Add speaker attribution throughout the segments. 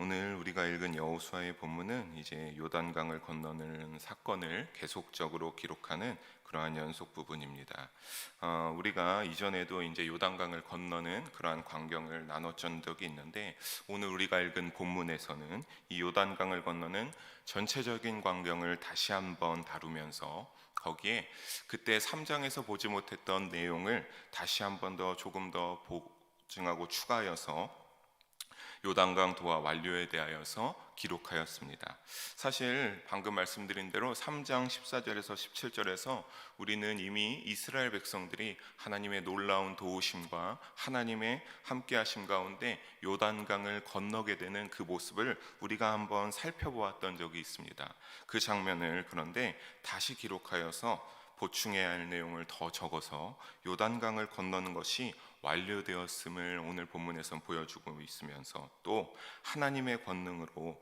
Speaker 1: 오늘 우리가 읽은 여호수아의 본문은 이제 요단강을 건너는 사건을 계속적으로 기록하는 그러한 연속 부분입니다. 우리가 이전에도 이제 요단강을 건너는 그러한 광경을 나눴던 적이 있는데, 오늘 우리가 읽은 본문에서는 이 요단강을 건너는 전체적인 광경을 다시 한번 다루면서 거기에 그때 3장에서 보지 못했던 내용을 다시 한번 더 조금 더 보증하고 추가하여서 요단강 도하 완료에 대하여서 기록하였습니다. 사실 방금 말씀드린 대로 3장 14절에서 17절에서 우리는 이미 이스라엘 백성들이 하나님의 놀라운 도우심과 하나님의 함께하심 가운데 요단강을 건너게 되는 그 모습을 우리가 한번 살펴보았던 적이 있습니다. 그 장면을 그런데 다시 기록하여서 보충해야 할 내용을 더 적어서 요단강을 건너는 것이 완료되었음을 오늘 본문에서 보여주고 있으면서, 또 하나님의 권능으로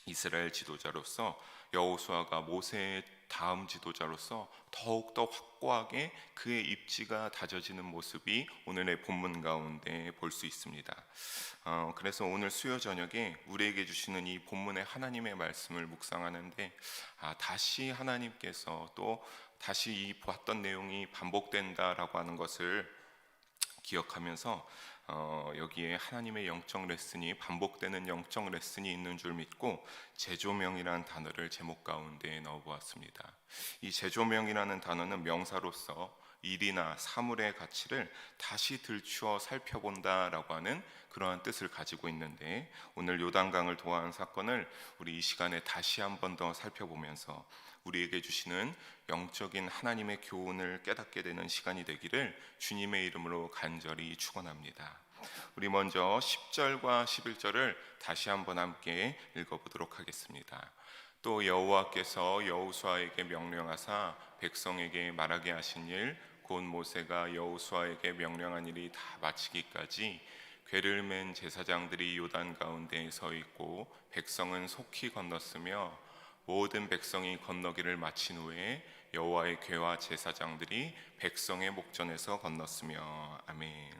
Speaker 1: 이스라엘 지도자로서 여호수아가 모세의 다음 지도자로서 더욱더 확고하게 그의 입지가 다져지는 모습이 오늘의 본문 가운데 볼 수 있습니다. 그래서 오늘 수요 저녁에 우리에게 주시는 이 본문의 하나님의 말씀을 묵상하는데, 다시 하나님께서 또 다시 이 봤던 내용이 반복된다라고 하는 것을 기억하면서 여기에 하나님의 영적 레슨이 반복되는 영적 레슨이 있는 줄 믿고 재조명이라는 단어를 제목 가운데 넣어보았습니다. 이 재조명이라는 단어는 명사로서 일이나 사물의 가치를 다시 들추어 살펴본다라고 하는 그러한 뜻을 가지고 있는데, 오늘 요단강을 도하한 사건을 우리 이 시간에 다시 한 번 더 살펴보면서 우리에게 주시는 영적인 하나님의 교훈을 깨닫게 되는 시간이 되기를 주님의 이름으로 간절히 축원합니다. 우리 먼저 10절과 11절을 다시 한번 함께 읽어보도록 하겠습니다. 또 여호와께서 여호수아에게 명령하사 백성에게 말하게 하신 일, 곧 모세가 여호수아에게 명령한 일이 다 마치기까지 궤를 맨 제사장들이 요단 가운데에 서 있고 백성은 속히 건넜으며, 모든 백성이 건너기를 마친 후에 여호와의 궤와 제사장들이 백성의 목전에서 건넜으며. 아멘.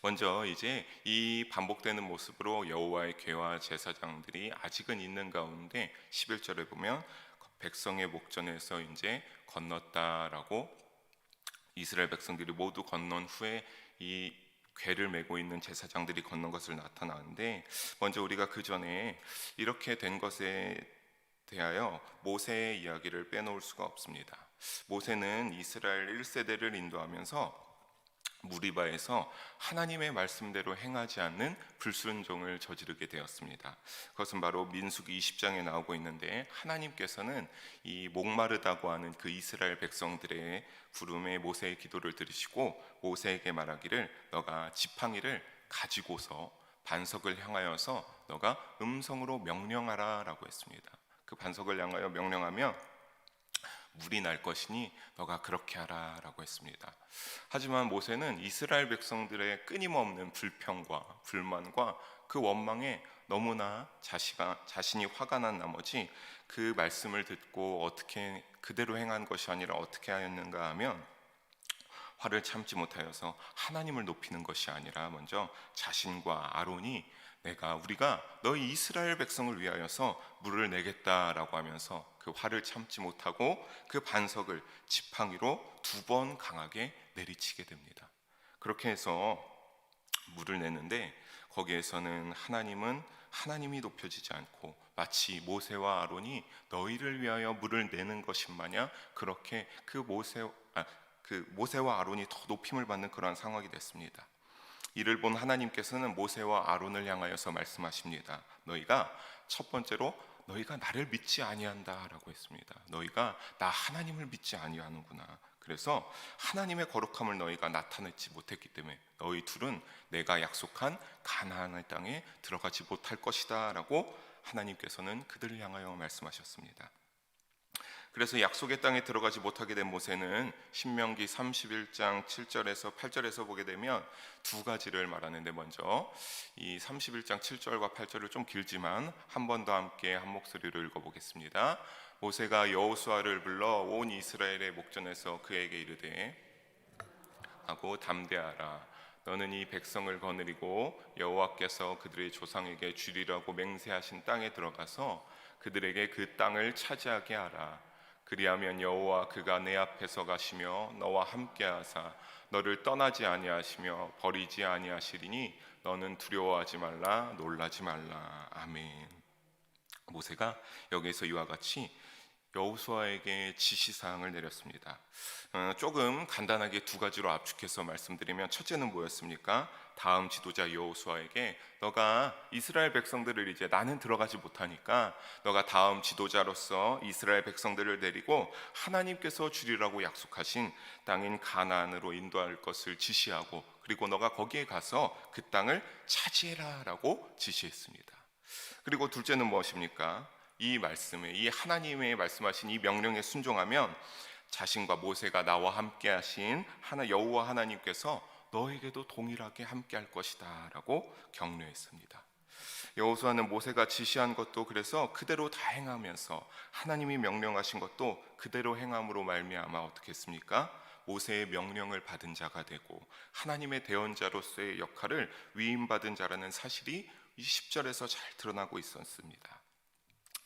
Speaker 1: 먼저 이제 이 반복되는 모습으로 여호와의 궤와 제사장들이 아직은 있는 가운데 11절에 보면 백성의 목전에서 이제 건넜다라고, 이스라엘 백성들이 모두 건넌 후에 이 궤를 메고 있는 제사장들이 건넌 것을 나타나는데, 먼저 우리가 그 전에 이렇게 된 것에 대하여 모세의 이야기를 빼놓을 수가 없습니다. 모세는 이스라엘 1세대를 인도하면서 무리바에서 하나님의 말씀대로 행하지 않는 불순종을 저지르게 되었습니다. 그것은 바로 민수기 20장에 나오고 있는데, 하나님께서는 이 목마르다고 하는 그 이스라엘 백성들의 부름에 모세의 기도를 들으시고 모세에게 말하기를, 너가 지팡이를 가지고서 반석을 향하여서 너가 음성으로 명령하라 라고 했습니다. 그 반석을 향하여 명령하면 물이 날 것이니 너가 그렇게 하라 라고 했습니다. 하지만 모세는 이스라엘 백성들의 끊임없는 불평과 불만과 그 원망에 너무나 자신이 화가 난 나머지 그 말씀을 듣고 어떻게 그대로 행한 것이 아니라 어떻게 하였는가 하면, 화를 참지 못하여서 하나님을 높이는 것이 아니라 먼저 자신과 아론이 우리가 너희 이스라엘 백성을 위하여서 물을 내겠다라고 하면서 그 화를 참지 못하고 그 반석을 지팡이로 2번 강하게 내리치게 됩니다. 그렇게 해서 물을 내는데, 거기에서는 하나님이 높여지지 않고 마치 모세와 아론이 너희를 위하여 물을 내는 것인 마냥 그렇게 그 모세와 아론이 더 높임을 받는 그러한 상황이 됐습니다. 이를 본 하나님께서는 모세와 아론을 향하여서 말씀하십니다. 첫 번째로 너희가 나를 믿지 아니한다라고 했습니다. 너희가 나 하나님을 믿지 아니하는구나. 그래서 하나님의 거룩함을 너희가 나타내지 못했기 때문에 너희 둘은 내가 약속한 가나안의 땅에 들어가지 못할 것이다 라고 하나님께서는 그들을 향하여 말씀하셨습니다. 그래서 약속의 땅에 들어가지 못하게 된 모세는 신명기 31장 7절에서 8절에서 보게 되면 2가지를 말하는데, 먼저 이 31장 7절과 8절을 좀 길지만 한 번 더 함께 한 목소리로 읽어보겠습니다. 모세가 여호수아를 불러 온 이스라엘의 목전에서 그에게 이르되 하고 담대하라. 너는 이 백성을 거느리고 여호와께서 그들의 조상에게 주리라고 맹세하신 땅에 들어가서 그들에게 그 땅을 차지하게 하라. 그리하면 여호와 그가 내 앞에서 가시며 너와 함께하사 너를 떠나지 아니하시며 버리지 아니하시리니 너는 두려워하지 말라 놀라지 말라. 아멘. 모세가 여기에서 이와 같이 여호수아에게 지시사항을 내렸습니다. 조금 간단하게 두 가지로 압축해서 말씀드리면, 첫째는 뭐였습니까? 다음 지도자 여호수아에게 너가 이스라엘 백성들을, 이제 나는 들어가지 못하니까 너가 다음 지도자로서 이스라엘 백성들을 데리고 하나님께서 주리라고 약속하신 땅인 가나안으로 인도할 것을 지시하고, 그리고 너가 거기에 가서 그 땅을 차지해라 라고 지시했습니다. 그리고 둘째는 무엇입니까? 이 말씀에, 이 하나님의 말씀하신 이 명령에 순종하면 자신과 모세가 나와 함께 하신 여호와 하나님께서 너에게도 동일하게 함께 할 것이다 라고 격려했습니다. 여호수아는 모세가 지시한 것도 그래서 그대로 다 행하면서 하나님이 명령하신 것도 그대로 행함으로 말미암아 어떻게 했습니까? 모세의 명령을 받은 자가 되고 하나님의 대언자로서의 역할을 위임받은 자라는 사실이 이 10절에서 잘 드러나고 있었습니다.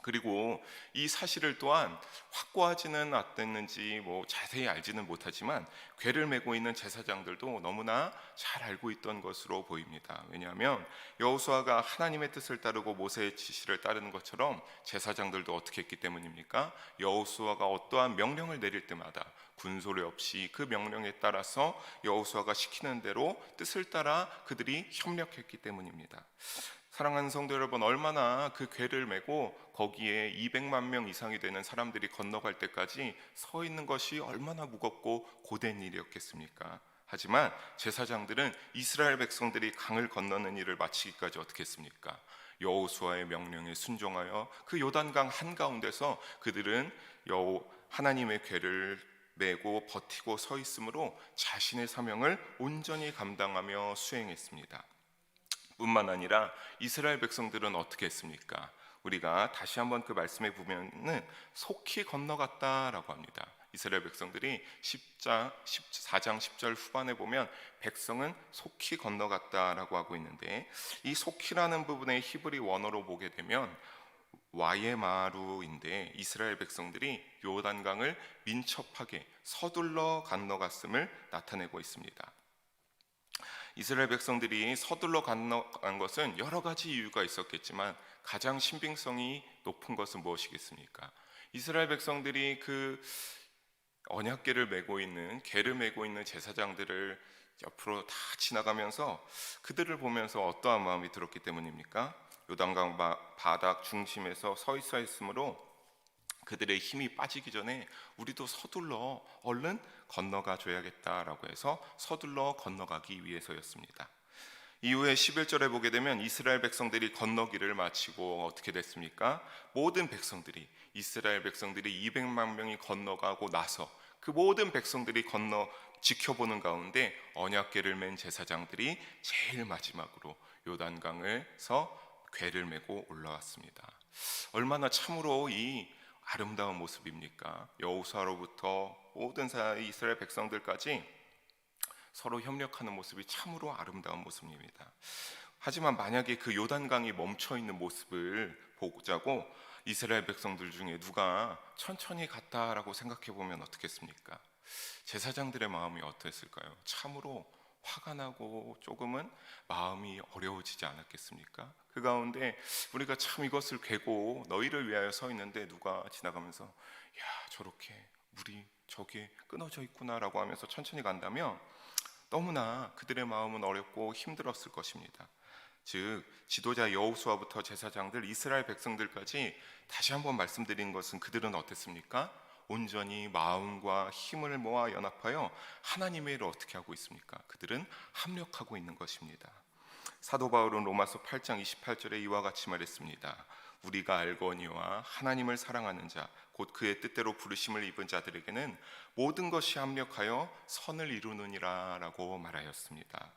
Speaker 1: 그리고 이 사실을 또한 확고하지는 않았는지 자세히 알지는 못하지만 궤를 메고 있는 제사장들도 너무나 잘 알고 있던 것으로 보입니다. 왜냐하면 여호수아가 하나님의 뜻을 따르고 모세의 지시를 따르는 것처럼 제사장들도 어떻게 했기 때문입니까? 여호수아가 어떠한 명령을 내릴 때마다 군소리 없이 그 명령에 따라서 여호수아가 시키는 대로 뜻을 따라 그들이 협력했기 때문입니다. 사랑하는 성도 여러분, 얼마나 그 궤를 메고 거기에 200만 명 이상이 되는 사람들이 건너갈 때까지 서 있는 것이 얼마나 무겁고 고된 일이었겠습니까? 하지만 제사장들은 이스라엘 백성들이 강을 건너는 일을 마치기까지 어떻게 했습니까? 여호수아의 명령에 순종하여 그 요단강 한가운데서 그들은 하나님의 궤를 메고 버티고 서 있으므로 자신의 사명을 온전히 감당하며 수행했습니다. 뿐만 아니라 이스라엘 백성들은 어떻게 했습니까? 우리가 다시 한번 그 말씀에 보면은 속히 건너갔다라고 합니다. 이스라엘 백성들이 4장 10절 후반에 보면 백성은 속히 건너갔다라고 하고 있는데, 이 속히라는 부분의 히브리 원어로 보게 되면 와예마루인데, 이스라엘 백성들이 요단강을 민첩하게 서둘러 건너갔음을 나타내고 있습니다. 이스라엘 백성들이 서둘러 건너간 것은 여러 가지 이유가 있었겠지만 가장 신빙성이 높은 것은 무엇이겠습니까? 이스라엘 백성들이 그 언약궤를 메고 있는, 궤를 메고 있는 제사장들을 옆으로 다 지나가면서 그들을 보면서 어떠한 마음이 들었기 때문입니까? 요단강 바닥 중심에서 서 있어 있으므로 그들의 힘이 빠지기 전에 우리도 서둘러 얼른 건너가 줘야겠다라고 해서 서둘러 건너가기 위해서였습니다. 이후에 11절에 보게 되면 이스라엘 백성들이 건너기를 마치고 어떻게 됐습니까? 모든 백성들이, 이스라엘 백성들이 200만 명이 건너가고 나서 그 모든 백성들이 건너 지켜보는 가운데 언약궤를 맨 제사장들이 제일 마지막으로 요단강에서 궤를 메고 올라왔습니다. 얼마나 참으로 이 아름다운 모습입니까? 여호수아로부터 모든 이스라엘 백성들까지 서로 협력하는 모습이 참으로 아름다운 모습입니다. 하지만 만약에 그 요단강이 멈춰 있는 모습을 보자고 이스라엘 백성들 중에 누가 천천히 갔다라고 생각해 보면 어떻겠습니까? 제사장들의 마음이 어땠을까요? 참으로 화가 나고 조금은 마음이 어려워지지 않았겠습니까? 그 가운데 우리가 참 이것을 괴고 너희를 위하여 서 있는데 누가 지나가면서 야, 저렇게 물이 저기에 끊어져 있구나라고 하면서 천천히 간다면 너무나 그들의 마음은 어렵고 힘들었을 것입니다. 즉 지도자 여호수아부터 제사장들, 이스라엘 백성들까지 다시 한번 말씀드린 것은 그들은 어땠습니까? 온전히 마음과 힘을 모아 연합하여 하나님의 일을 어떻게 하고 있습니까? 그들은 합력하고 있는 것입니다. 사도 바울은 로마서 8장 28절에 이와 같이 말했습니다. 우리가 알거니와 하나님을 사랑하는 자, 곧 그의 뜻대로 부르심을 입은 자들에게는 모든 것이 합력하여 선을 이루느니라 라고 말하였습니다.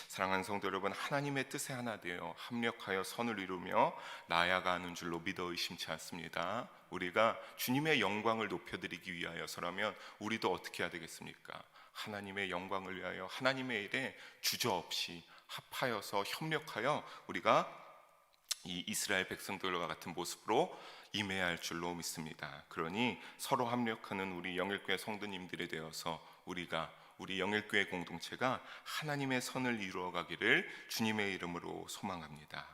Speaker 1: 사랑하는 성도 여러분, 하나님의 뜻에 하나 되어 합력하여 선을 이루며 나아가는 줄로 믿어 의심치 않습니다. 우리가 주님의 영광을 높여드리기 위하여서라면 우리도 어떻게 해야 되겠습니까? 하나님의 영광을 위하여 하나님의 일에 주저없이 합하여서 협력하여 우리가 이 이스라엘 백성들과 같은 모습으로 임해야 할 줄로 믿습니다. 그러니 서로 합력하는 우리 영일교회 성도님들이 되어서 우리 영일교회 공동체가 하나님의 선을 이루어가기를 주님의 이름으로 소망합니다.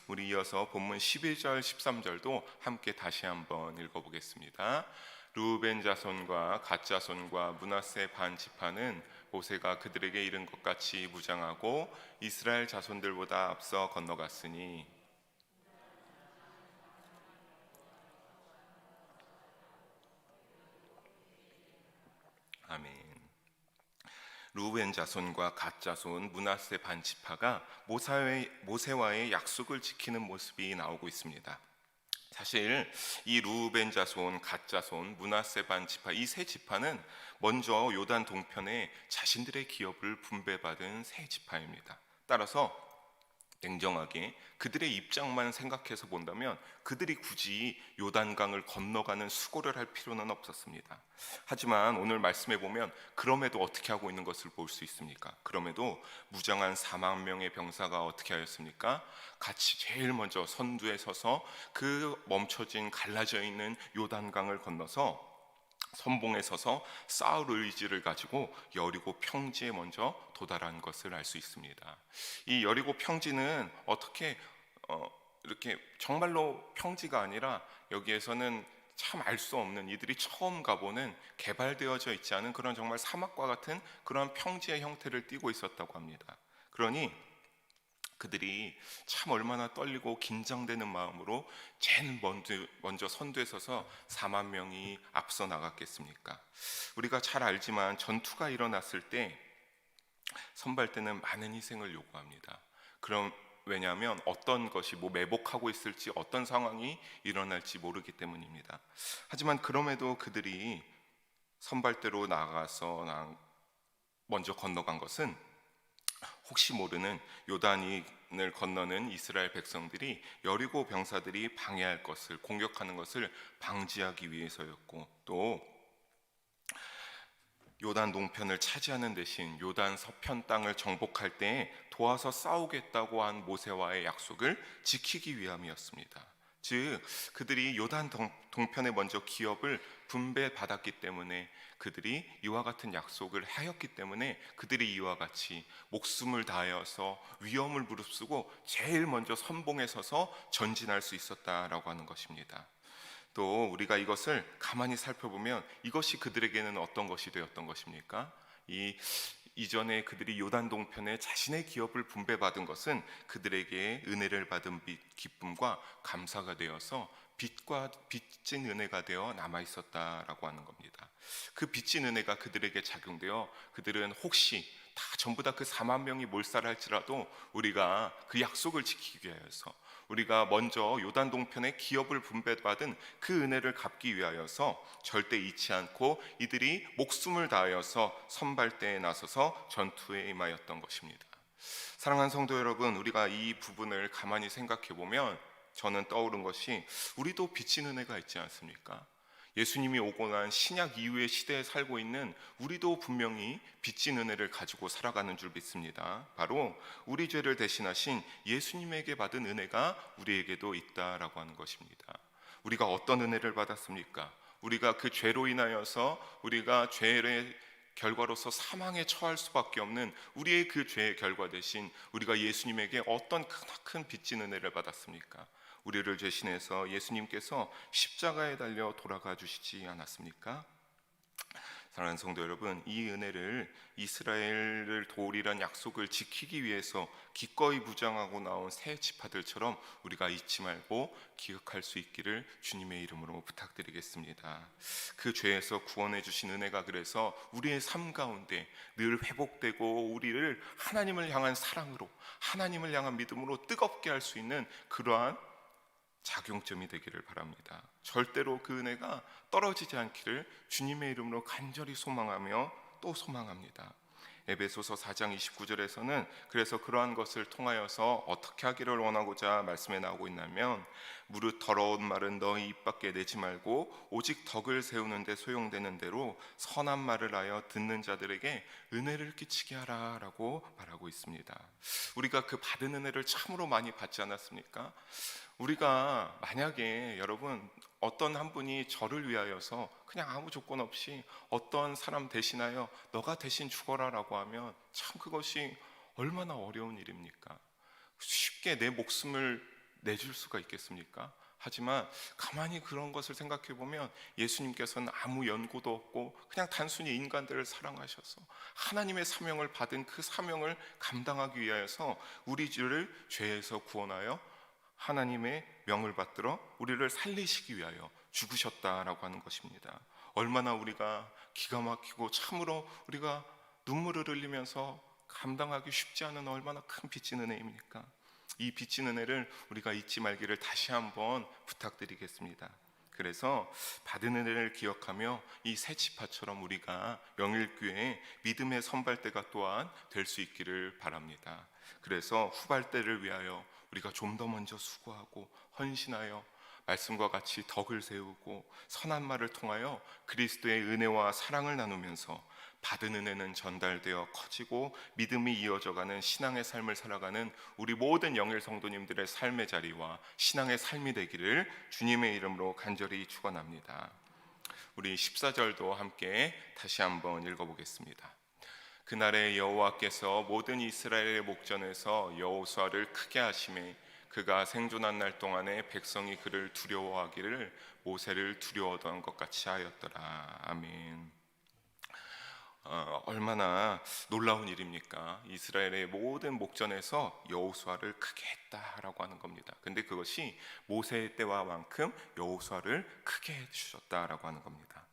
Speaker 1: 우리 이어서 본문 12절 13절도 함께 다시 한번 읽어보겠습니다. 르우벤 자손과 갓 자손과 므낫세 반 지파는 모세가 그들에게 이른 것 같이 무장하고 이스라엘 자손들보다 앞서 건너갔으니 아멘. 르우벤 자손과 갓 자손 므낫세 반 지파가 모세와의 약속을 지키는 모습이 나오고 있습니다. 사실 이 르우벤 자손, 갓 자손, 므낫세 반 지파 이 세 지파는 먼저 요단 동편에 자신들의 기업을 분배받은 세 지파입니다. 따라서 냉정하게 그들의 입장만 생각해서 본다면 그들이 굳이 요단강을 건너가는 수고를 할 필요는 없었습니다. 하지만 오늘 말씀해 보면 그럼에도 어떻게 하고 있는 것을 볼 수 있습니까? 그럼에도 무장한 4만 명의 병사가 어떻게 하였습니까? 같이 제일 먼저 선두에 서서 그 멈춰진 갈라져 있는 요단강을 건너서 선봉에 서서 싸울 의지를 가지고 여리고 평지에 먼저 도달한 것을 알 수 있습니다. 이 여리고 평지는 어떻게 이렇게 정말로 평지가 아니라 여기에서는 참 알 수 없는, 이들이 처음 가보는 개발되어져 있지 않은 그런 정말 사막과 같은 그런 평지의 형태를 띠고 있었다고 합니다. 그러니 그들이 참 얼마나 떨리고 긴장되는 마음으로 제일 먼저 선두에 서서 4만 명이 앞서 나갔겠습니까? 우리가 잘 알지만 전투가 일어났을 때 선발대는 많은 희생을 요구합니다. 그럼 왜냐하면 어떤 것이 매복하고 있을지 어떤 상황이 일어날지 모르기 때문입니다. 하지만 그럼에도 그들이 선발대로 나가서 먼저 건너간 것은 혹시 모르는 요단을 건너는 이스라엘 백성들이 여리고 병사들이 방해할 것을, 공격하는 것을 방지하기 위해서였고, 또 요단 동편을 차지하는 대신 요단 서편 땅을 정복할 때 도와서 싸우겠다고 한 모세와의 약속을 지키기 위함이었습니다. 즉 그들이 요단 동편에 먼저 기업을 분배받았기 때문에, 그들이 이와 같은 약속을 하였기 때문에 그들이 이와 같이 목숨을 다하여서 위험을 무릅쓰고 제일 먼저 선봉에 서서 전진할 수 있었다라고 하는 것입니다. 또 우리가 이것을 가만히 살펴보면 이것이 그들에게는 어떤 것이 되었던 것입니까? 이전에 그들이 요단 동편에 자신의 기업을 분배받은 것은 그들에게 은혜를 받은 기쁨과 감사가 되어서 빚진 은혜가 되어 남아 있었다라고 하는 겁니다. 그 빚진 은혜가 그들에게 작용되어 그들은 혹시 전부 다 그 4만 명이 몰살할지라도 우리가 그 약속을 지키기 위하여서, 우리가 먼저 요단 동편에 기업을 분배받은 그 은혜를 갚기 위하여서 절대 잊지 않고 이들이 목숨을 다하여서 선발대에 나서서 전투에 임하였던 것입니다. 사랑하는 성도 여러분, 우리가 이 부분을 가만히 생각해 보면 저는 떠오른 것이, 우리도 빚진 은혜가 있지 않습니까? 예수님이 오고 난 신약 이후의 시대에 살고 있는 우리도 분명히 빚진 은혜를 가지고 살아가는 줄 믿습니다. 바로 우리 죄를 대신하신 예수님에게 받은 은혜가 우리에게도 있다라고 하는 것입니다. 우리가 어떤 은혜를 받았습니까? 우리가 그 죄로 인하여서 우리가 죄의 결과로서 사망에 처할 수밖에 없는 우리의 그 죄의 결과 대신 우리가 예수님에게 어떤 크나큰 빚진 은혜를 받았습니까? 우리를 대신해서 예수님께서 십자가에 달려 돌아가 주시지 않았습니까? 사랑하는 성도 여러분, 이 은혜를 이스라엘을 도우리란 약속을 지키기 위해서 기꺼이 무장하고 나온 새 지파들처럼 우리가 잊지 말고 기억할 수 있기를 주님의 이름으로 부탁드리겠습니다. 그 죄에서 구원해 주신 은혜가 그래서 우리의 삶 가운데 늘 회복되고 우리를 하나님을 향한 사랑으로, 하나님을 향한 믿음으로 뜨겁게 할 수 있는 그러한 작용점이 되기를 바랍니다. 절대로 그 은혜가 떨어지지 않기를 주님의 이름으로 간절히 소망하며 또 소망합니다. 에베소서 4장 29절에서는 그래서 그러한 것을 통하여서 어떻게 하기를 원하고자 말씀에 나오고 있냐면, 무릇 더러운 말은 너희 입 밖에 내지 말고 오직 덕을 세우는 데 소용되는 대로 선한 말을 하여 듣는 자들에게 은혜를 끼치게 하라 라고 말하고 있습니다. 우리가 그 받은 은혜를 참으로 많이 받지 않았습니까? 우리가 만약에 여러분 어떤 한 분이 저를 위하여서 그냥 아무 조건 없이 어떤 사람 대신하여 너가 대신 죽어라 라고 하면 참 그것이 얼마나 어려운 일입니까? 쉽게 내 목숨을 내줄 수가 있겠습니까? 하지만 가만히 그런 것을 생각해 보면 예수님께서는 아무 연고도 없고 그냥 단순히 인간들을 사랑하셔서 하나님의 사명을 받은 그 사명을 감당하기 위하여서 우리를 죄에서 구원하여 하나님의 명을 받들어 우리를 살리시기 위하여 죽으셨다라고 하는 것입니다. 얼마나 우리가 기가 막히고 참으로 우리가 눈물을 흘리면서 감당하기 쉽지 않은 얼마나 큰 빚진 은혜입니까? 이 빚진 은혜를 우리가 잊지 말기를 다시 한번 부탁드리겠습니다. 그래서 받은 은혜를 기억하며 이 새 지파처럼 우리가 영일교회의 믿음의 선발대가 또한 될 수 있기를 바랍니다. 그래서 후발대를 위하여 우리가 좀 더 먼저 수고하고 헌신하여 말씀과 같이 덕을 세우고 선한 말을 통하여 그리스도의 은혜와 사랑을 나누면서 받은 은혜는 전달되어 커지고 믿음이 이어져가는 신앙의 삶을 살아가는 우리 모든 영일 성도님들의 삶의 자리와 신앙의 삶이 되기를 주님의 이름으로 간절히 축원합니다. 우리 14절도 함께 다시 한번 읽어보겠습니다. 그날에 여호와께서 모든 이스라엘의 목전에서 여호수아를 크게 하시매 그가 생존한 날 동안에 백성이 그를 두려워하기를 모세를 두려워하던 것 같이 하였더라. 아멘. 얼마나 놀라운 일입니까? 이스라엘의 모든 목전에서 여호수아를 크게 했다라고 하는 겁니다. 근데 그것이 모세의 때와만큼 여호수아를 크게 해주셨다라고 하는 겁니다.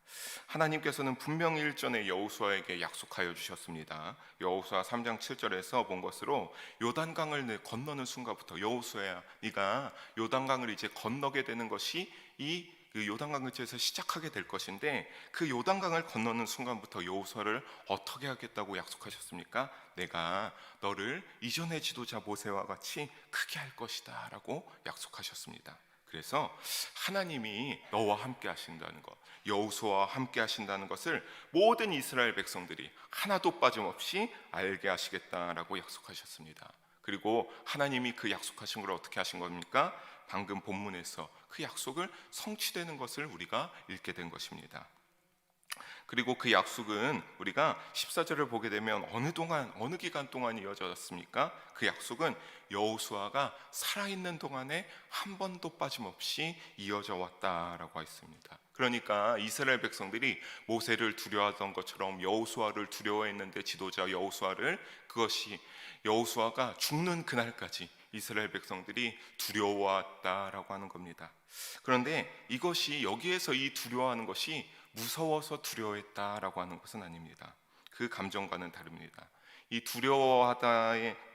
Speaker 1: 하나님께서는 분명히 일전에 여호수아에게 약속하여 주셨습니다. 여호수아 3장 7절에서 본 것으로 요단강을 건너는 순간부터 여호수아야 네가 요단강을 이제 건너게 되는 것이 그 요단강에서 시작하게 될 것인데, 그 요단강을 건너는 순간부터 여호수아를 어떻게 하겠다고 약속하셨습니까? 내가 너를 이전의 지도자 모세와 같이 크게 할 것이다 라고 약속하셨습니다. 그래서 하나님이 너와 함께 하신다는 것, 여호수아와 함께 하신다는 것을 모든 이스라엘 백성들이 하나도 빠짐없이 알게 하시겠다라고 약속하셨습니다. 그리고 하나님이 그 약속하신 걸 어떻게 하신 겁니까? 방금 본문에서 그 약속을 성취되는 것을 우리가 읽게 된 것입니다. 그리고 그 약속은 우리가 14절을 보게 되면 어느 기간 동안 이어졌습니까? 그 약속은 여호수아가 살아있는 동안에 한 번도 빠짐없이 이어져 왔다라고 했습니다. 그러니까 이스라엘 백성들이 모세를 두려워하던 것처럼 여호수아를 두려워했는데, 지도자 여호수아를, 그것이 여호수아가 죽는 그날까지 이스라엘 백성들이 두려워했다라고 하는 겁니다. 그런데 이것이 여기에서 이 두려워하는 것이 무서워서 두려워했다라고 하는 것은 아닙니다. 그 감정과는 다릅니다. 이 두려워하던의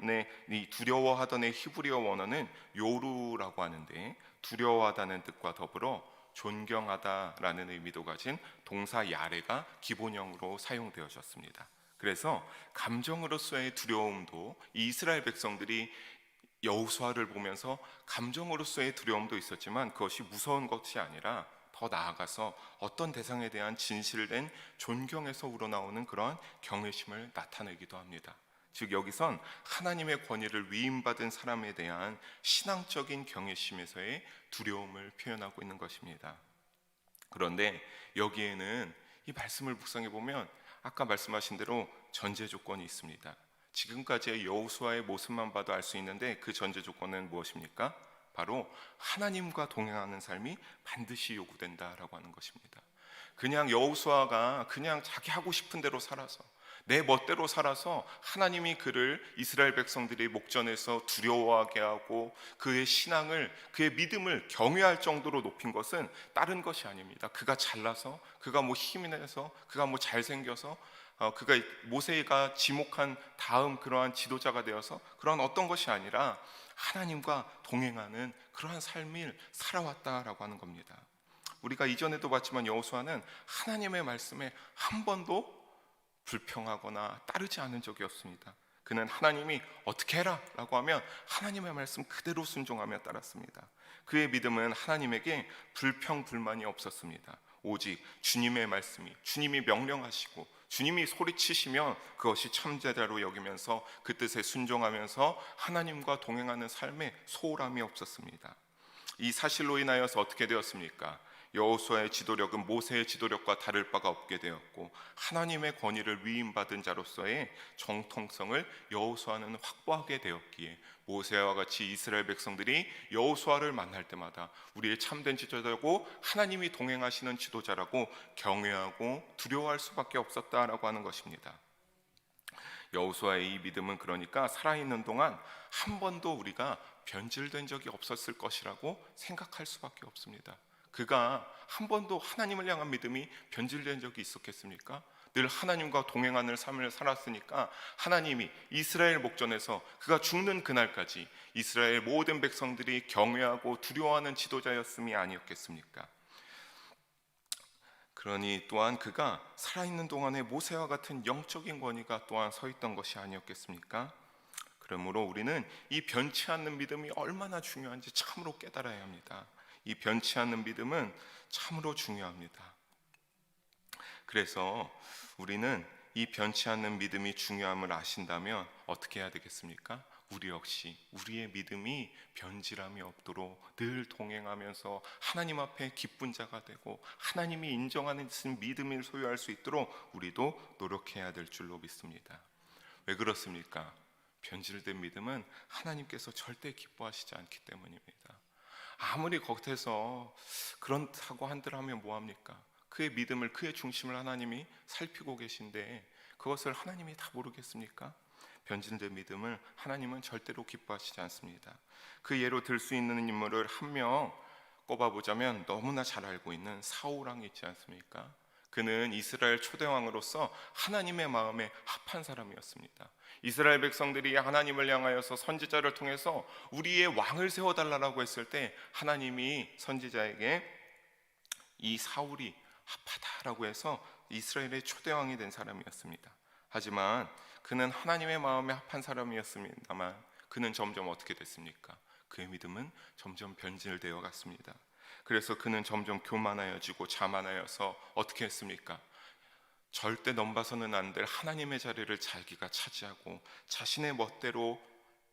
Speaker 1: 히브리어 원어는 요루라고 하는데, 두려워하다는 뜻과 더불어 존경하다라는 의미도 가진 동사 야레가 기본형으로 사용되어졌습니다. 그래서 감정으로서의 두려움도, 이 이스라엘 백성들이 여호수아를 보면서 감정으로서의 두려움도 있었지만 그것이 무서운 것이 아니라 더 나아가서 어떤 대상에 대한 진실된 존경에서 우러나오는 그런 경외심을 나타내기도 합니다. 즉 여기선 하나님의 권위를 위임받은 사람에 대한 신앙적인 경외심에서의 두려움을 표현하고 있는 것입니다. 그런데 여기에는 이 말씀을 묵상해 보면 아까 말씀하신 대로 전제 조건이 있습니다. 지금까지의 여호수아의 모습만 봐도 알 수 있는데 그 전제 조건은 무엇입니까? 바로 하나님과 동행하는 삶이 반드시 요구된다라고 하는 것입니다. 그냥 여호수아가 그냥 자기 하고 싶은 대로 살아서, 내 멋대로 살아서 하나님이 그를 이스라엘 백성들이 목전에서 두려워하게 하고 그의 신앙을, 그의 믿음을 경외할 정도로 높인 것은 다른 것이 아닙니다. 그가 잘나서, 그가 힘이 내서, 그가 잘생겨서, 그가 모세가 지목한 다음 그러한 지도자가 되어서 그런 어떤 것이 아니라 하나님과 동행하는 그러한 삶을 살아왔다라고 하는 겁니다. 우리가 이전에도 봤지만 여호수아는 하나님의 말씀에 한 번도 불평하거나 따르지 않은 적이 없습니다. 그는 하나님이 어떻게 해라 라고 하면 하나님의 말씀 그대로 순종하며 따랐습니다. 그의 믿음은 하나님에게 불평 불만이 없었습니다. 오직 주님의 말씀이, 주님이 명령하시고 주님이 소리치시면 그것이 참되다로 여기면서 그 뜻에 순종하면서 하나님과 동행하는 삶에 소홀함이 없었습니다. 이 사실로 인하여서 어떻게 되었습니까? 여호수아의 지도력은 모세의 지도력과 다를 바가 없게 되었고, 하나님의 권위를 위임받은 자로서의 정통성을 여호수아는 확보하게 되었기에 모세와 같이 이스라엘 백성들이 여호수아를 만날 때마다 우리의 참된 지도자고 하나님이 동행하시는 지도자라고 경외하고 두려워할 수밖에 없었다라고 하는 것입니다. 여호수아의 이 믿음은 그러니까 살아있는 동안 한 번도 우리가 변질된 적이 없었을 것이라고 생각할 수밖에 없습니다. 그가 한 번도 하나님을 향한 믿음이 변질된 적이 있었겠습니까? 늘 하나님과 동행하는 삶을 살았으니까 하나님이 이스라엘 목전에서 그가 죽는 그날까지 이스라엘 모든 백성들이 경외하고 두려워하는 지도자였음이 아니었겠습니까? 그러니 또한 그가 살아있는 동안에 모세와 같은 영적인 권위가 또한 서 있던 것이 아니었겠습니까? 그러므로 우리는 이 변치 않는 믿음이 얼마나 중요한지 참으로 깨달아야 합니다. 이 변치 않는 믿음은 참으로 중요합니다. 그래서 우리는 이 변치 않는 믿음이 중요함을 아신다면 어떻게 해야 되겠습니까? 우리 역시 우리의 믿음이 변질함이 없도록 늘 동행하면서 하나님 앞에 기쁜 자가 되고 하나님이 인정하는 믿음을 소유할 수 있도록 우리도 노력해야 될 줄로 믿습니다. 왜 그렇습니까? 변질된 믿음은 하나님께서 절대 기뻐하시지 않기 때문입니다. 아무리 겉에서 그렇다고 한들 뭐합니까? 그의 믿음을, 그의 중심을 하나님이 살피고 계신데 그것을 하나님이 다 모르겠습니까? 변질된 믿음을 하나님은 절대로 기뻐하시지 않습니다. 그 예로 들 수 있는 인물을 한 명 꼽아보자면 너무나 잘 알고 있는 사울 왕이 있지 않습니까? 그는 이스라엘 초대왕으로서 하나님의 마음에 합한 사람이었습니다. 이스라엘 백성들이 하나님을 향하여서 선지자를 통해서 우리의 왕을 세워달라고 했을 때 하나님이 선지자에게 이 사울이 합하다라고 해서 이스라엘의 초대왕이 된 사람이었습니다. 하지만 그는 하나님의 마음에 합한 사람이었습니다만 그는 점점 어떻게 됐습니까? 그의 믿음은 점점 변질되어 갔습니다. 그래서 그는 점점 교만하여지고 자만하여서 어떻게 했습니까? 절대 넘봐서는 안 될 하나님의 자리를 자기가 차지하고 자신의 멋대로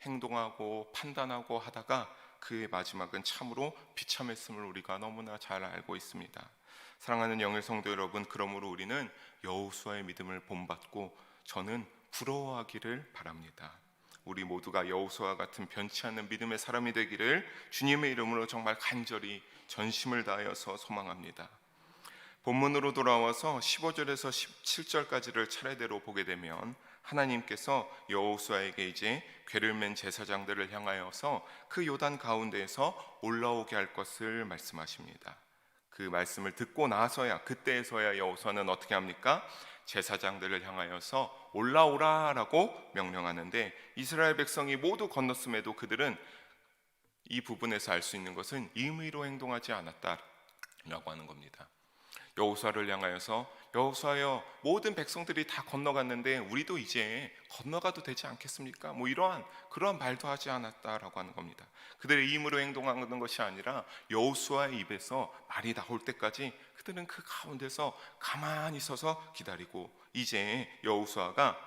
Speaker 1: 행동하고 판단하고 하다가 그의 마지막은 참으로 비참했음을 우리가 너무나 잘 알고 있습니다. 사랑하는 영의 성도 여러분, 그러므로 우리는 여호수아의 믿음을 본받고 저는 부러워하기를 바랍니다. 우리 모두가 여호수아와 같은 변치 않는 믿음의 사람이 되기를 주님의 이름으로 정말 간절히 전심을 다하여서 소망합니다. 본문으로 돌아와서 15절에서 17절까지를 차례대로 보게 되면 하나님께서 여호수아에게 이제 궤를 맨 제사장들을 향하여서 그 요단 가운데에서 올라오게 할 것을 말씀하십니다. 그 말씀을 듣고 나서야, 그때에서야 여호수아는 어떻게 합니까? 제사장들을 향하여서 올라오라라고 명령하는데 이스라엘 백성이 모두 건넜음에도 그들은 이 부분에서 알 수 있는 것은 임의로 행동하지 않았다라고 하는 겁니다. 여호수아를 향하여서 여호수아여, 모든 백성들이 다 건너갔는데 우리도 이제 건너가도 되지 않겠습니까? 이러한 그러한 말도 하지 않았다라고 하는 겁니다. 그들의 임의로 행동하는 것이 아니라 여호수아의 입에서 말이 나올 때까지 그들은 그 가운데서 가만히 서서 기다리고 이제 여호수아가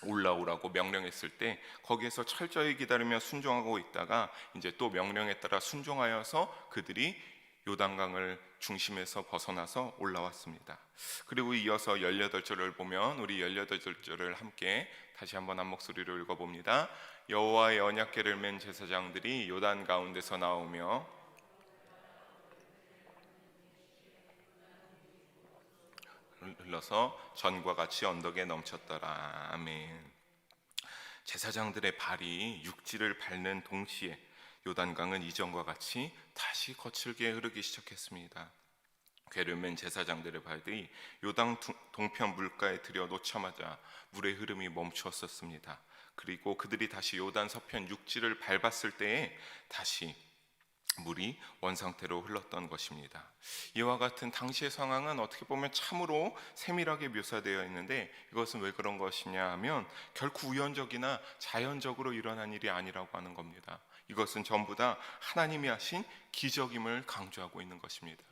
Speaker 1: 올라오라고 명령했을 때 거기에서 철저히 기다리며 순종하고 있다가 이제 또 명령에 따라 순종하여서 그들이 요단강을 중심에서 벗어나서 올라왔습니다. 그리고 이어서 18절을 보면 우리 18절을 함께 다시 한번 한 목소리로 읽어봅니다. 여호와의 언약궤를 맨 제사장들이 요단 가운데서 나오며 흘러서 전과 같이 언덕에 넘쳤더라. 아멘. 제사장들의 발이 육지를 밟는 동시에 요단강은 이전과 같이 다시 거칠게 흐르기 시작했습니다. 궤를 맨 제사장들의 발들이 요단 동편 물가에 들여 놓자마자 물의 흐름이 멈추었었습니다. 그리고 그들이 다시 요단 서편 육지를 밟았을 때에 다시 물이 원상태로 흘렀던 것입니다. 이와 같은 당시의 상황은 어떻게 보면 참으로 세밀하게 묘사되어 있는데, 이것은 왜 그런 것이냐 하면 결코 우연적이나 자연적으로 일어난 일이 아니라고 하는 겁니다. 이것은 전부 다 하나님이 하신 기적임을 강조하고 있는 것입니다.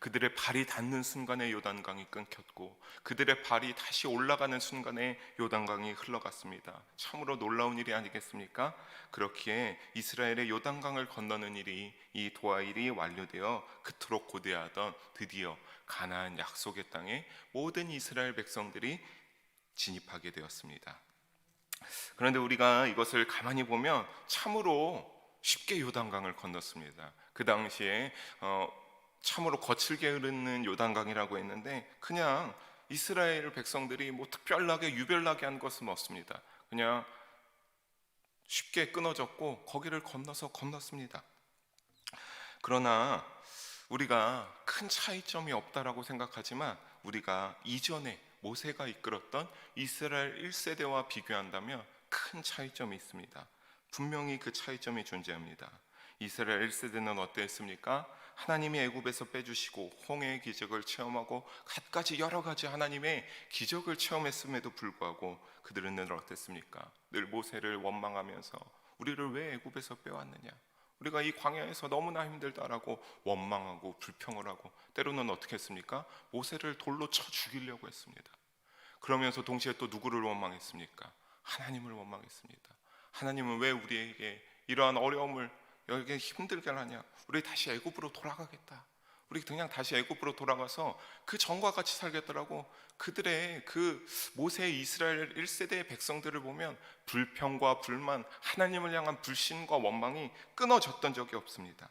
Speaker 1: 그들의 발이 닿는 순간에 요단강이 끊겼고, 그들의 발이 다시 올라가는 순간에 요단강이 흘러갔습니다. 참으로 놀라운 일이 아니겠습니까? 그렇기에 이스라엘의 요단강을 건너는 일이, 이 도하일이 완료되어 그토록 고대하던 드디어 가나안 약속의 땅에 모든 이스라엘 백성들이 진입하게 되었습니다. 그런데 우리가 이것을 가만히 보면 참으로 쉽게 요단강을 건넜습니다. 그 당시에 참으로 거칠게 흐르는 요단강이라고 했는데, 그냥 이스라엘 백성들이 뭐 특별하게 유별나게 한 것은 없습니다. 그냥 쉽게 끊어졌고 거기를 건넜습니다. 그러나 우리가 큰 차이점이 없다라고 생각하지만, 우리가 이전에 모세가 이끌었던 이스라엘 1세대와 비교한다면 큰 차이점이 있습니다. 분명히 그 차이점이 존재합니다. 이스라엘 1세대는 어땠습니까? 하나님이 애굽에서 빼주시고 홍해의 기적을 체험하고 갖가지 여러 가지 하나님의 기적을 체험했음에도 불구하고 그들은 늘 어땠습니까? 늘 모세를 원망하면서 우리를 왜 애굽에서 빼왔느냐, 우리가 이 광야에서 너무나 힘들다라고 원망하고 불평을 하고, 때로는 어떻게 했습니까? 모세를 돌로 쳐 죽이려고 했습니다. 그러면서 동시에 또 누구를 원망했습니까? 하나님을 원망했습니다. 하나님은 왜 우리에게 이러한 어려움을, 여기에 힘들게 하냐, 우리 다시 애굽으로 돌아가겠다, 우리 그냥 다시 애굽으로 돌아가서 그 전과 같이 살겠더라고. 그들의 그 모세의 이스라엘 1세대의 백성들을 보면 불평과 불만, 하나님을 향한 불신과 원망이 끊어졌던 적이 없습니다.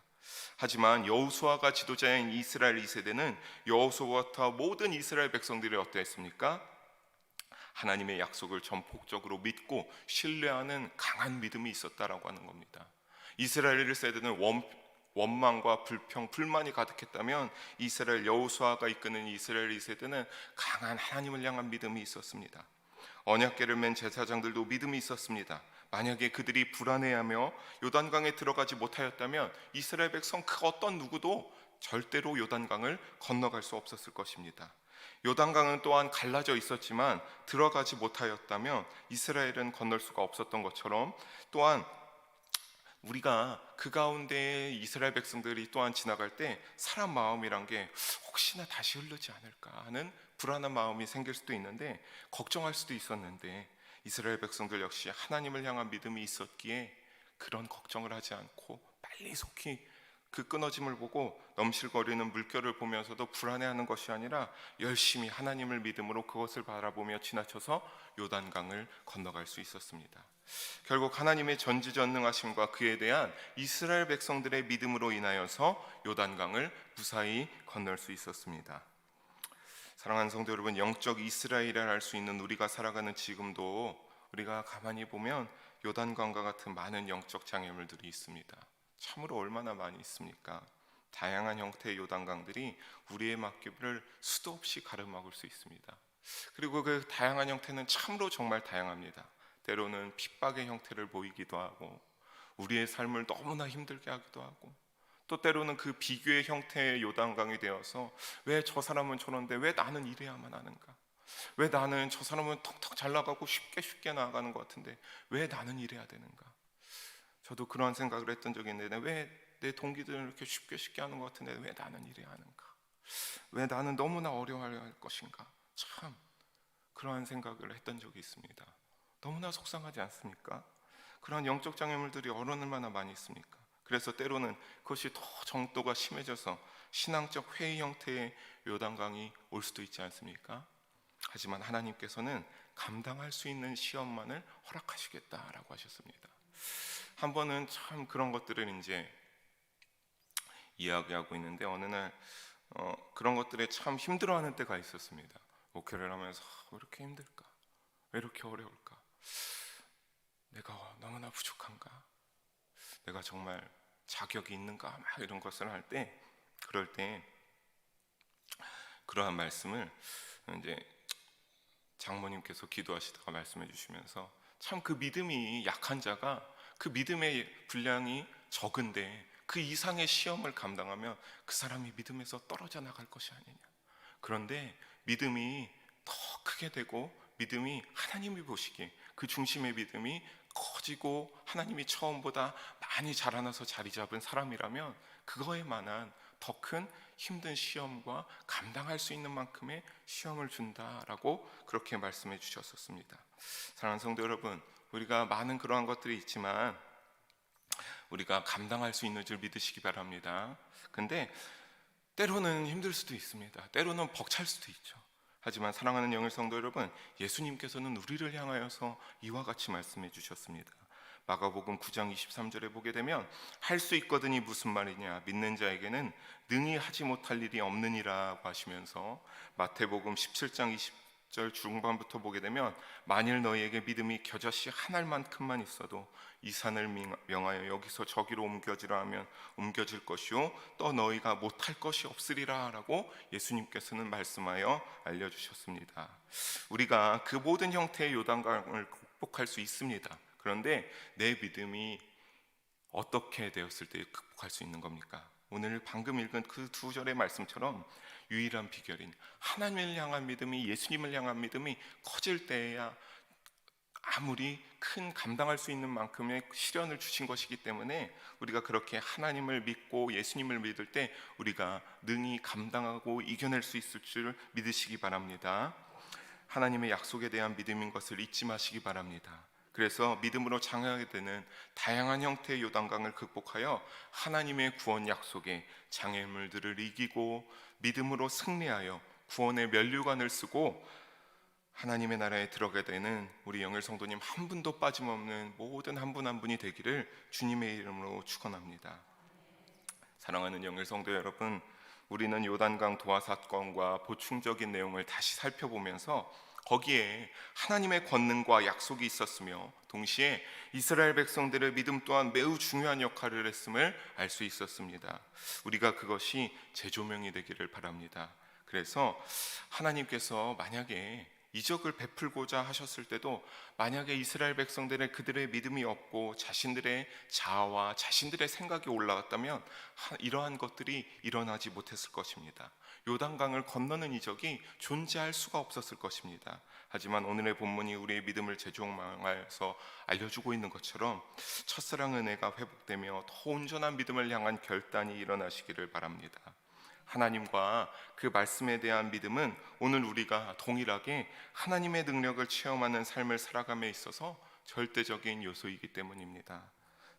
Speaker 1: 하지만 여호수아가 지도자인 이스라엘 2세대는 여호수아부터 모든 이스라엘 백성들이 어땠습니까? 하나님의 약속을 전폭적으로 믿고 신뢰하는 강한 믿음이 있었다라고 하는 겁니다. 이스라엘 1세대는 원망과 불평, 불만이 가득했다면, 이스라엘 여호수아가 이끄는 이스라엘 2세대는 강한 하나님을 향한 믿음이 있었습니다. 언약궤를 맨 제사장들도 믿음이 있었습니다. 만약에 그들이 불안해하며 요단강에 들어가지 못하였다면 이스라엘 백성 그 어떤 누구도 절대로 요단강을 건너갈 수 없었을 것입니다. 요단강은 또한 갈라져 있었지만 들어가지 못하였다면 이스라엘은 건널 수가 없었던 것처럼, 또한 우리가 그 가운데 이스라엘 백성들이 또한 지나갈 때 사람 마음이란 게 혹시나 다시 흐르지 않을까 하는 불안한 마음이 생길 수도 있는데, 걱정할 수도 있었는데, 이스라엘 백성들 역시 하나님을 향한 믿음이 있었기에 그런 걱정을 하지 않고 빨리 속히 그 끊어짐을 보고 넘실거리는 물결을 보면서도 불안해하는 것이 아니라 열심히 하나님을 믿음으로 그것을 바라보며 지나쳐서 요단강을 건너갈 수 있었습니다. 결국 하나님의 전지전능하심과 그에 대한 이스라엘 백성들의 믿음으로 인하여서 요단강을 무사히 건널 수 있었습니다. 사랑하는 성도 여러분, 영적 이스라엘이라 할 수 있는 우리가 살아가는 지금도 우리가 가만히 보면 요단강과 같은 많은 영적 장애물들이 있습니다. 참으로 얼마나 많이 있습니까? 다양한 형태의 요단강들이 우리의 맡김을 수도 없이 가로막을 수 있습니다. 그리고 그 다양한 형태는 참으로 정말 다양합니다. 때로는 핍박의 형태를 보이기도 하고, 우리의 삶을 너무나 힘들게 하기도 하고, 또 때로는 그 비교의 형태의 요단강이 되어서 왜 저 사람은 저런데 왜 나는 이래야만 하는가, 왜 나는, 저 사람은 턱턱 잘 나가고 쉽게 나아가는 것 같은데 왜 나는 이래야 되는가. 저도 그러한 생각을 했던 적이 있는데, 왜 내 동기들은 이렇게 쉽게 하는 것 같은데 왜 나는 이래야 하는가, 왜 나는 너무나 어려워야 할 것인가. 참 그러한 생각을 했던 적이 있습니다. 너무나 속상하지 않습니까? 그러한 영적 장애물들이 얼마나 많이 있습니까? 그래서 때로는 그것이 더 정도가 심해져서 신앙적 회의 형태의 요단강이 올 수도 있지 않습니까? 하지만 하나님께서는 감당할 수 있는 시험만을 허락하시겠다라고 하셨습니다. 한 번은 참 그런 것들을 이제 이야기하고 있는데, 어느 날 그런 것들에 참 힘들어하는 때가 있었습니다. 목회를 하면서 왜 이렇게 힘들까, 왜 이렇게 어려울까, 내가 너무나 부족한가, 내가 정말 자격이 있는가, 막 이런 것을 할 때, 그럴 때 그러한 말씀을 이제 장모님께서 기도하시다가 말씀해 주시면서, 참 그 믿음이 약한 자가 그 믿음의 분량이 적은데 그 이상의 시험을 감당하면 그 사람이 믿음에서 떨어져 나갈 것이 아니냐. 그런데 믿음이 더 크게 되고 믿음이 하나님이 보시기에 그 중심의 믿음이 커지고 하나님이 처음보다 많이 자라나서 자리 잡은 사람이라면 그거에 만한 더 큰 힘든 시험과 감당할 수 있는 만큼의 시험을 준다라고 그렇게 말씀해 주셨었습니다. 사랑하는 성도 여러분, 우리가 많은 그러한 것들이 있지만 우리가 감당할 수 있는 줄 믿으시기 바랍니다. 근데 때로는 힘들 수도 있습니다. 때로는 벅찰 수도 있죠. 하지만 사랑하는 영의 성도 여러분, 예수님께서는 우리를 향하여서 이와 같이 말씀해 주셨습니다. 마가복음 9장 23절에 보게 되면 할 수 있거든이 무슨 말이냐, 믿는 자에게는 능히 하지 못할 일이 없느니라고 하시면서 마태복음 17장 20절 중반부터 보게 되면 만일 너희에게 믿음이 겨자씨 한 알만큼만 있어도 이 산을 명하여 여기서 저기로 옮겨지라 하면 옮겨질 것이요 또 너희가 못할 것이 없으리라 라고 예수님께서는 말씀하여 알려주셨습니다. 우리가 그 모든 형태의 요단강을 극복할 수 있습니다. 그런데 내 믿음이 어떻게 되었을 때 극복할 수 있는 겁니까? 오늘 방금 읽은 그 두 절의 말씀처럼 유일한 비결인 하나님을 향한 믿음이, 예수님을 향한 믿음이 커질 때야 아무리 큰 감당할 수 있는 만큼의 시련을 주신 것이기 때문에 우리가 그렇게 하나님을 믿고 예수님을 믿을 때 우리가 능히 감당하고 이겨낼 수 있을 줄 믿으시기 바랍니다. 하나님의 약속에 대한 믿음인 것을 잊지 마시기 바랍니다. 그래서 믿음으로 장하게 되는 다양한 형태의 요단강을 극복하여 하나님의 구원 약속에 장애물들을 이기고 믿음으로 승리하여 구원의 면류관을 쓰고 하나님의 나라에 들어가게 되는 우리 영일 성도님 한 분도 빠짐없는 모든 한 분 한 분이 되기를 주님의 이름으로 축원합니다. 사랑하는 영일 성도 여러분, 우리는 요단강 도하 사건과 보충적인 내용을 다시 살펴보면서 거기에 하나님의 권능과 약속이 있었으며 동시에 이스라엘 백성들의 믿음 또한 매우 중요한 역할을 했음을 알 수 있었습니다. 우리가 그것이 재조명이 되기를 바랍니다. 그래서 하나님께서 만약에 이적을 베풀고자 하셨을 때도 만약에 이스라엘 백성들의 그들의 믿음이 없고 자신들의 자아와 자신들의 생각이 올라갔다면 이러한 것들이 일어나지 못했을 것입니다. 요단강을 건너는 이적이 존재할 수가 없었을 것입니다. 하지만 오늘의 본문이 우리의 믿음을 재조명하여서 알려주고 있는 것처럼 첫사랑 은혜가 회복되며 더 온전한 믿음을 향한 결단이 일어나시기를 바랍니다. 하나님과 그 말씀에 대한 믿음은 오늘 우리가 동일하게 하나님의 능력을 체험하는 삶을 살아감에 있어서 절대적인 요소이기 때문입니다.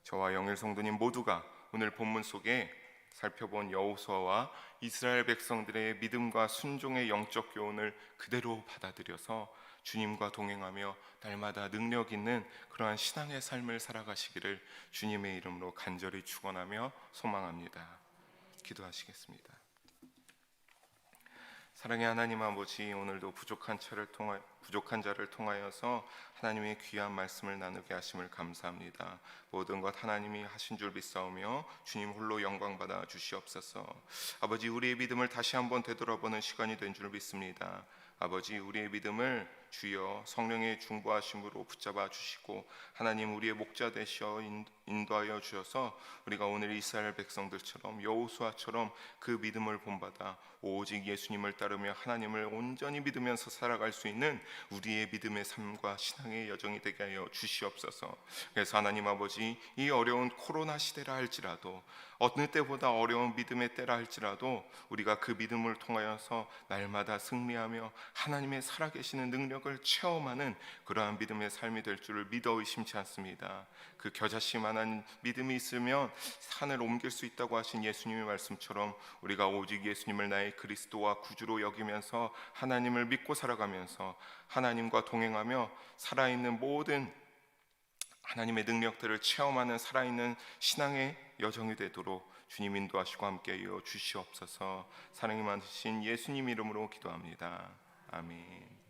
Speaker 1: 저와 영일 성도님 모두가 오늘 본문 속에 살펴본 여호수아와 이스라엘 백성들의 믿음과 순종의 영적 교훈을 그대로 받아들여서 주님과 동행하며 날마다 능력 있는 그러한 신앙의 삶을 살아가시기를 주님의 이름으로 간절히 축원하며 소망합니다. 기도하시겠습니다. 사랑의 하나님 아버지, 오늘도 부족한 자를 통하여서 하나님의 귀한 말씀을 나누게 하심을 감사합니다. 모든 것 하나님이 하신 줄 믿사오며 주님 홀로 영광 받아 주시옵소서. 아버지, 우리의 믿음을 다시 한번 되돌아보는 시간이 된 줄 믿습니다. 아버지, 우리의 믿음을 주여 성령의 중보하심으로 붙잡아 주시고 하나님 우리의 목자 되셔 인도하여 주셔서 우리가 오늘 이스라엘 백성들처럼 여호수아처럼 그 믿음을 본받아 오직 예수님을 따르며 하나님을 온전히 믿으면서 살아갈 수 있는 우리의 믿음의 삶과 신앙의 여정이 되게 하여 주시옵소서. 그래서 하나님 아버지, 이 어려운 코로나 시대라 할지라도 어느 때보다 어려운 믿음의 때라 할지라도 우리가 그 믿음을 통하여서 날마다 승리하며 하나님의 살아계시는 능력을 체험하는 그러한 믿음의 삶이 될 줄을 믿어 의심치 않습니다. 그 겨자씨만한 믿음이 있으면 산을 옮길 수 있다고 하신 예수님의 말씀처럼 우리가 오직 예수님을 나의 그리스도와 구주로 여기면서 하나님을 믿고 살아가면서 하나님과 동행하며 살아있는 모든 하나님의 능력들을 체험하는 살아있는 신앙의 여정이 되도록 주님 인도하시고 함께하여 주시옵소서. 사랑이 많으신 예수님 이름으로 기도합니다. 아멘.